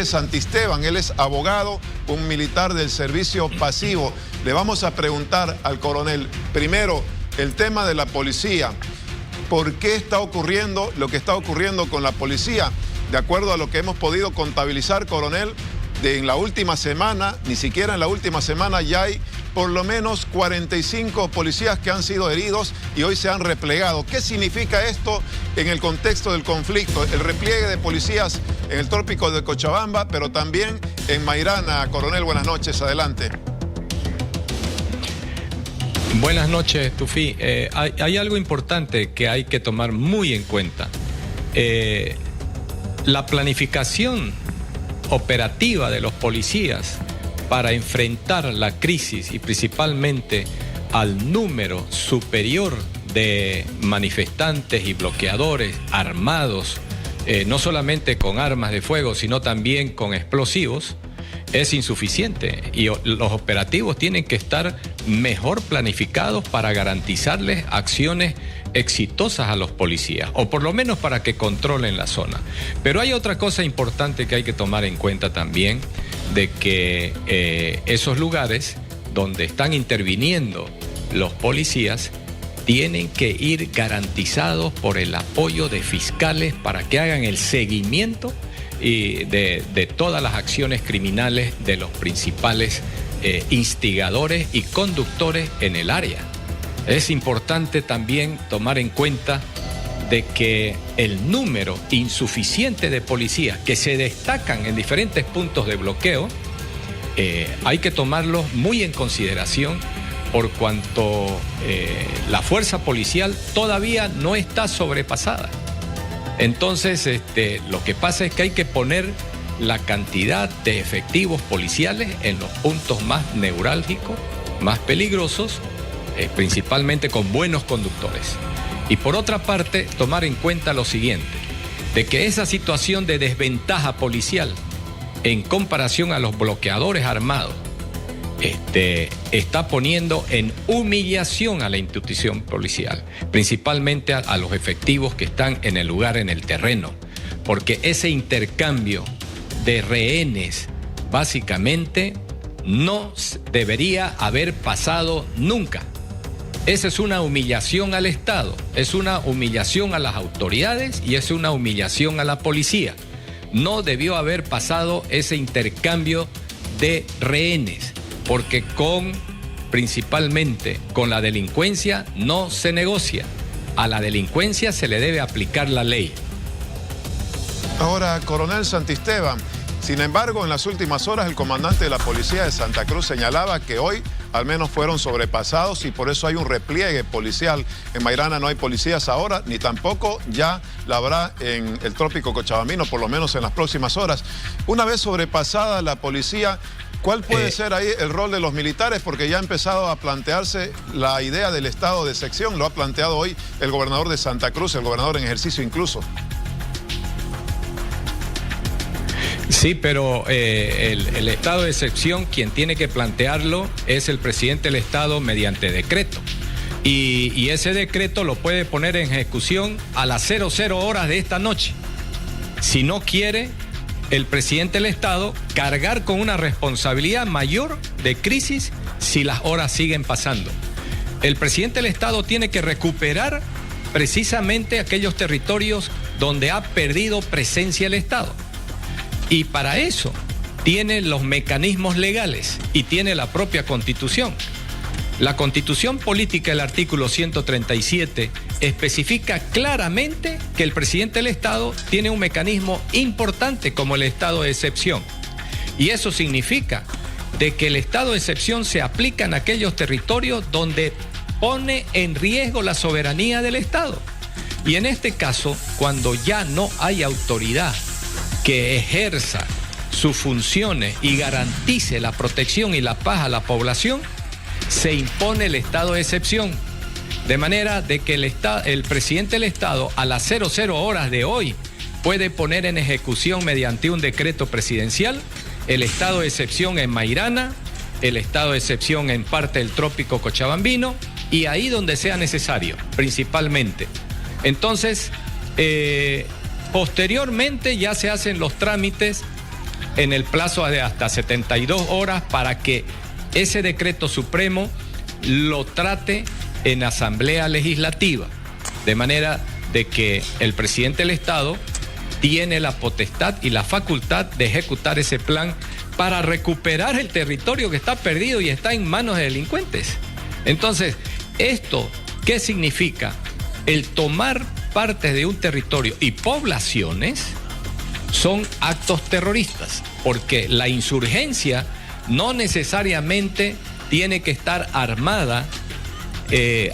Santisteban, él es abogado, un militar del servicio pasivo. Le vamos a preguntar al coronel, primero, el tema de la policía. ¿Por qué está ocurriendo lo que está ocurriendo con la policía? De acuerdo a lo que hemos podido contabilizar, coronel, en la última semana, ni siquiera en la última semana, ya hay por lo menos 45 policías que han sido heridos y hoy se han replegado. ¿Qué significa esto en el contexto del conflicto? El repliegue de policías en el trópico de Cochabamba, pero también en Mairana. Coronel, buenas noches, adelante. Buenas noches, Tufi. Hay algo importante que hay que tomar muy en cuenta. La planificación operativa de los policías para enfrentar la crisis y principalmente al número superior de manifestantes y bloqueadores armados, no solamente con armas de fuego, sino también con explosivos, es insuficiente y los operativos tienen que estar mejor planificados para garantizarles acciones exitosas a los policías, o por lo menos para que controlen la zona. Pero hay otra cosa importante que hay que tomar en cuenta también, de que esos lugares donde están interviniendo los policías tienen que ir garantizados por el apoyo de fiscales para que hagan el seguimiento de todas las acciones criminales de los principales instigadores y conductores en el área. Es importante también tomar en cuenta de que el número insuficiente de policías que se destacan en diferentes puntos de bloqueo hay que tomarlo muy en consideración, por cuanto la fuerza policial todavía no está sobrepasada. Entonces, lo que pasa es que hay que poner la cantidad de efectivos policiales en los puntos más neurálgicos, más peligrosos, principalmente con buenos conductores. Y por otra parte, tomar en cuenta lo siguiente, de que esa situación de desventaja policial en comparación a los bloqueadores armados está poniendo en humillación a la institución policial, principalmente a los efectivos que están en el lugar, en el terreno, porque ese intercambio de rehenes básicamente no debería haber pasado nunca. Esa es una humillación al Estado, es una humillación a las autoridades y es una humillación a la policía. No debió haber pasado ese intercambio de rehenes, porque principalmente con la delincuencia no se negocia. A la delincuencia se le debe aplicar la ley. Ahora, coronel Santisteban, sin embargo, en las últimas horas el comandante de la policía de Santa Cruz señalaba que hoy al menos fueron sobrepasados y por eso hay un repliegue policial. En Mairana no hay policías ahora, ni tampoco ya la habrá en el trópico cochabambino, por lo menos en las próximas horas. Una vez sobrepasada la policía, ¿cuál puede ser ahí el rol de los militares? Porque ya ha empezado a plantearse la idea del estado de excepción. Lo ha planteado hoy el gobernador de Santa Cruz, el gobernador en ejercicio incluso. Sí, pero el estado de excepción, quien tiene que plantearlo es el presidente del Estado mediante decreto. Y ese decreto lo puede poner en ejecución a las 00 horas de esta noche. Si no quiere el presidente del Estado cargar con una responsabilidad mayor de crisis si las horas siguen pasando. El presidente del Estado tiene que recuperar precisamente aquellos territorios donde ha perdido presencia el Estado. Y para eso tiene los mecanismos legales y tiene la propia Constitución. La Constitución Política, el artículo 137, especifica claramente que el presidente del Estado tiene un mecanismo importante como el estado de excepción. Y eso significa de que el estado de excepción se aplica en aquellos territorios donde pone en riesgo la soberanía del Estado. Y en este caso, cuando ya no hay autoridad que ejerza sus funciones y garantice la protección y la paz a la población, se impone el estado de excepción. De manera de que el presidente del Estado a las 00 horas de hoy puede poner en ejecución mediante un decreto presidencial el estado de excepción en Mairana, el estado de excepción en parte del trópico cochabambino y ahí donde sea necesario, principalmente. Entonces, posteriormente ya se hacen los trámites en el plazo de hasta 72 horas para que ese decreto supremo lo trate en Asamblea Legislativa, de manera de que el presidente del Estado tiene la potestad y la facultad de ejecutar ese plan para recuperar el territorio que está perdido y está en manos de delincuentes. Entonces, ¿esto qué significa? El tomar partes de un territorio y poblaciones son actos terroristas, porque la insurgencia no necesariamente tiene que estar armada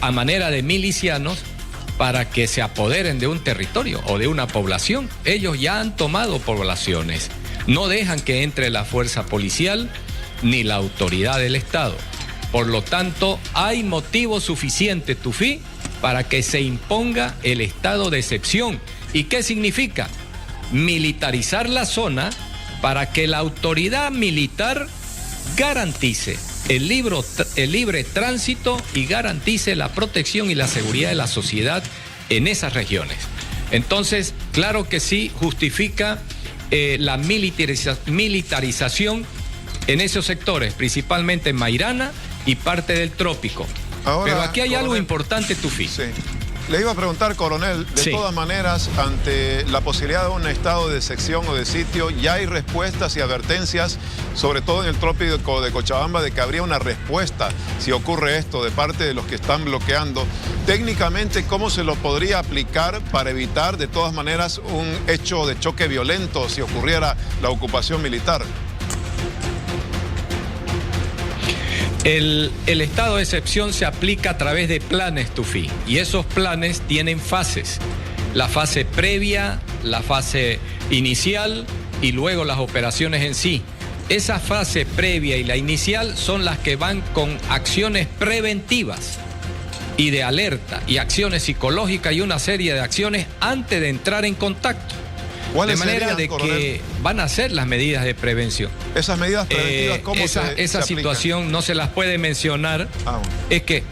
a manera de milicianos para que se apoderen de un territorio o de una población. Ellos ya han tomado poblaciones. No dejan que entre la fuerza policial ni la autoridad del Estado. Por lo tanto, hay motivo suficiente, Tufí, para que se imponga el estado de excepción. ¿Y qué significa? Militarizar la zona para que la autoridad militar garantice el libre tránsito y garantice la protección y la seguridad de la sociedad en esas regiones. Entonces, claro que sí, justifica la militarización en esos sectores, principalmente en Mairana y parte del trópico. Ahora, pero aquí hay coronel, algo importante, Tufí. Sí. Le iba a preguntar, coronel, de todas maneras, ante la posibilidad de un estado de sección o de sitio, ya hay respuestas y advertencias, sobre todo en el trópico de Cochabamba, de que habría una respuesta si ocurre esto de parte de los que están bloqueando. Técnicamente, ¿cómo se lo podría aplicar para evitar, de todas maneras, un hecho de choque violento si ocurriera la ocupación militar? El estado de excepción se aplica a través de planes, Tufí, y esos planes tienen fases. La fase previa, la fase inicial y luego las operaciones en sí. Esa fase previa y la inicial son las que van con acciones preventivas y de alerta y acciones psicológicas y una serie de acciones antes de entrar en contacto. De manera de que van a ser las medidas de prevención. Esas medidas preventivas, ¿cómo esa situación no se las puede mencionar. Es que,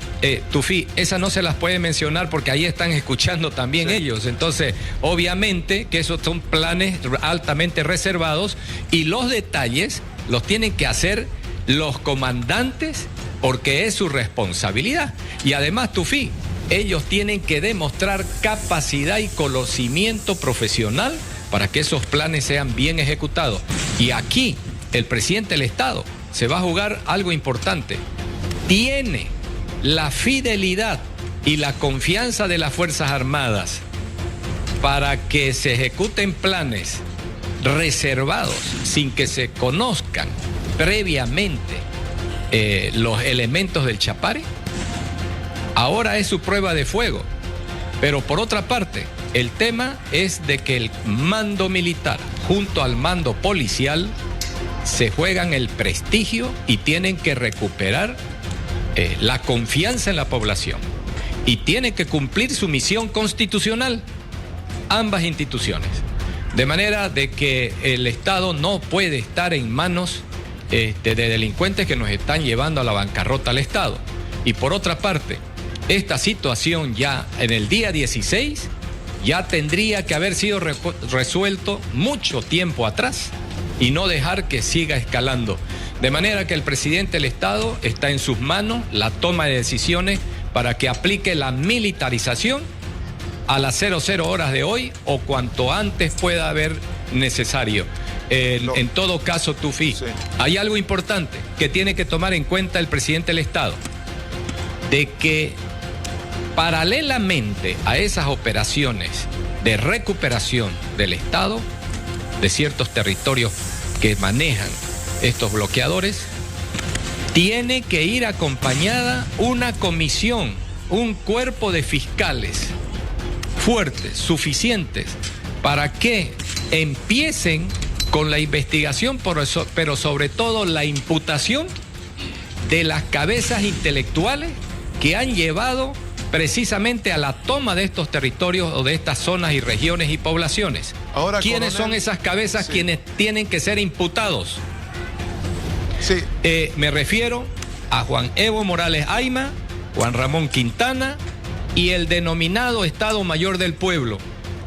Tufí, esas no se las puede mencionar porque ahí están escuchando también ellos. Entonces, obviamente que esos son planes altamente reservados y los detalles los tienen que hacer los comandantes porque es su responsabilidad. Y además, Tufí, ellos tienen que demostrar capacidad y conocimiento profesional para que esos planes sean bien ejecutados. Y aquí el presidente del Estado se va a jugar algo importante. Tiene la fidelidad y la confianza de las Fuerzas Armadas para que se ejecuten planes reservados sin que se conozcan previamente los elementos del Chapare. Ahora es su prueba de fuego. Pero por otra parte, el tema es de que el mando militar junto al mando policial se juegan el prestigio y tienen que recuperar la confianza en la población y tienen que cumplir su misión constitucional, ambas instituciones. De manera de que el Estado no puede estar en manos de delincuentes que nos están llevando a la bancarrota al Estado. Y por otra parte, esta situación ya en el día 16 ya tendría que haber sido resuelto mucho tiempo atrás y no dejar que siga escalando. De manera que el presidente del Estado está en sus manos la toma de decisiones para que aplique la militarización a las 00 horas de hoy o cuanto antes pueda haber necesario. En todo caso, Tufí, hay algo importante que tiene que tomar en cuenta el presidente del Estado, de que paralelamente a esas operaciones de recuperación del Estado, de ciertos territorios que manejan estos bloqueadores, tiene que ir acompañada una comisión, un cuerpo de fiscales fuertes, suficientes, para que empiecen con la investigación, pero sobre todo la imputación de las cabezas intelectuales que han llevado precisamente a la toma de estos territorios o de estas zonas y regiones y poblaciones. Ahora, ¿quiénes son esas cabezas quienes tienen que ser imputados? Me refiero a Juan Evo Morales Ayma, Juan Ramón Quintana y el denominado Estado Mayor del Pueblo,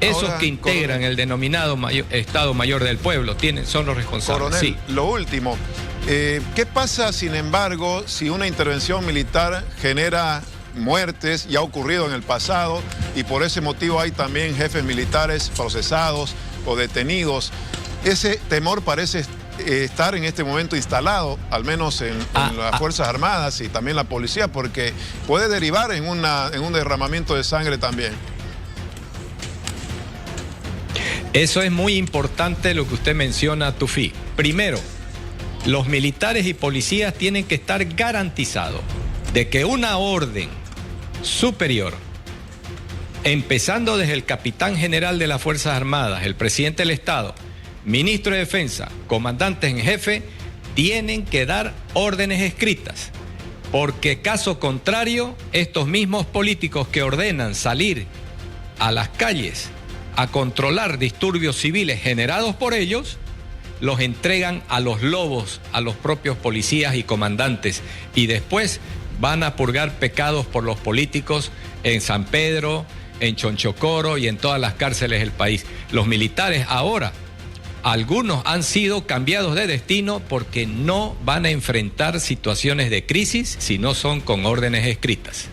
Esos Ahora, que integran coronel, el denominado Estado Mayor del Pueblo son los responsables. Coronel, Sí. lo último, ¿qué pasa, sin embargo, si una intervención militar genera muertes? Ya ha ocurrido en el pasado y por ese motivo hay también jefes militares procesados o detenidos. Ese temor parece estar en este momento instalado, al menos en las Fuerzas Armadas y también la policía, porque puede derivar en un derramamiento de sangre también. Eso es muy importante lo que usted menciona, Tufí. Primero, los militares y policías tienen que estar garantizados de que una orden superior, empezando desde el capitán general de las Fuerzas Armadas, el presidente del Estado, ministro de Defensa, comandantes en jefe, tienen que dar órdenes escritas. Porque caso contrario, estos mismos políticos que ordenan salir a las calles a controlar disturbios civiles generados por ellos, los entregan a los lobos, a los propios policías y comandantes, y después van a purgar pecados por los políticos en San Pedro, en Chonchocoro y en todas las cárceles del país. Los militares ahora, algunos han sido cambiados de destino porque no van a enfrentar situaciones de crisis si no son con órdenes escritas.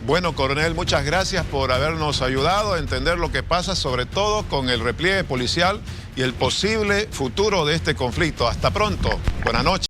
Bueno, coronel, muchas gracias por habernos ayudado a entender lo que pasa, sobre todo con el repliegue policial y el posible futuro de este conflicto. Hasta pronto. Buenas noches.